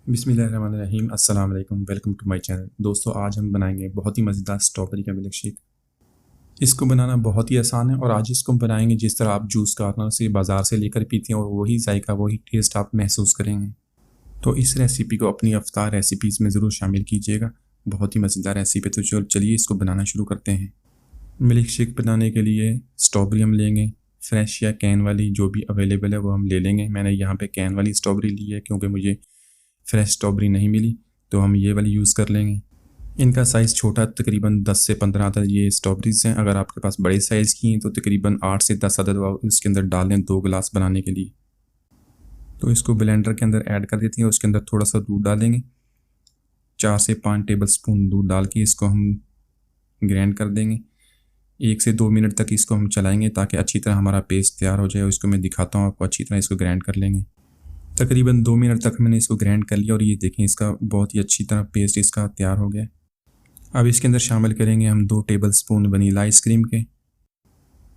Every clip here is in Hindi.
बिस्मिल्लाहिर्रहमानिर्रहीम अस्सलाम वालेकुम। Welcome to my channel. दोस्तों, आज हम बनाएंगे बहुत ही मज़ेदार स्ट्रॉबेरी का मिल्क शेक। इसको बनाना बहुत ही आसान है और आज इसको बनाएंगे जिस तरह आप जूस कार्नर से बाज़ार से लेकर पीते हैं और वही जायका वही टेस्ट आप महसूस करेंगे। तो इस रेसिपी को अपनी अफ्तार रेसिपीज़ में ज़रूर शामिल कीजिएगा। बहुत ही मज़ेदार रेसिपी। तो चलिए इसको बनाना शुरू करते हैं। मिल्क शेक बनाने के लिए स्ट्रॉबेरी हम लेंगे, फ्रेश या कैन वाली जो भी अवेलेबल है वो हम ले लेंगे। मैंने यहाँ पे कैन वाली स्ट्रॉबेरी ली है क्योंकि मुझे फ्रेश स्ट्रॉबेरी नहीं मिली, तो हम ये वाली यूज़ कर लेंगे। इनका साइज़ छोटा, तकरीबन 10 से 15 अदद ये स्ट्रॉबेरीज़ हैं। अगर आपके पास बड़े साइज़ की हैं तो तकरीबन 8 से 10 अदद आप इसके अंदर डाल लें 2 गिलास बनाने के लिए। तो इसको ब्लेंडर के अंदर ऐड कर देते हैं। उसके अंदर थोड़ा सा दूध डालेंगे, 4 से 5 टेबल स्पून दूध डाल के इसको हम ग्राइंड कर देंगे। 1 से 2 मिनट तक इसको हम चलाएंगे ताकि अच्छी तरह हमारा पेस्ट तैयार हो जाए। इसको मैं दिखाता हूँ आपको। अच्छी तरह इसको ग्राइंड कर लेंगे। तकरीबन 2 मिनट तक मैंने इसको ग्राइंड कर लिया और ये देखें इसका बहुत ही अच्छी तरह पेस्ट इसका तैयार हो गया। अब इसके अंदर शामिल करेंगे हम 2 टेबल स्पून वनीला आइसक्रीम के।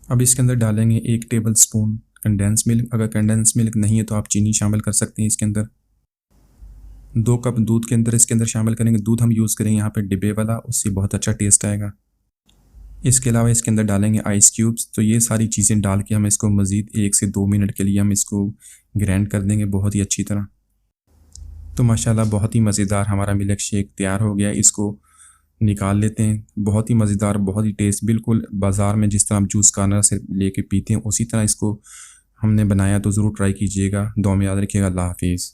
अब इसके अंदर डालेंगे 1 टेबल स्पून कंडेंस मिल्क। अगर कंडेंस मिल्क नहीं है तो आप चीनी शामिल कर सकते हैं। इसके अंदर 2 कप दूध के अंदर इसके अंदर शामिल करेंगे। दूध हम यूज़ करेंगे यहाँ पे डिब्बे वाला, उससे बहुत अच्छा टेस्ट आएगा। इसके अलावा इसके अंदर डालेंगे आइस क्यूब्स। तो ये सारी चीज़ें डाल के हम इसको मज़ीद 1 से 2 मिनट के लिए हम इसको ग्राइंड कर देंगे बहुत ही अच्छी तरह। तो माशाल्लाह बहुत ही मज़ेदार हमारा मिल्क शेक तैयार हो गया। इसको निकाल लेते हैं। बहुत ही मज़ेदार, बहुत ही टेस्ट, बिल्कुल बाज़ार में जिस तरह आप जूस कार्नर से लेके पीते हैं उसी तरह इसको हमने बनाया। तो ज़रूर ट्राई कीजिएगा। दुआ में याद रखिएगा। अल्लाह हाफिज़।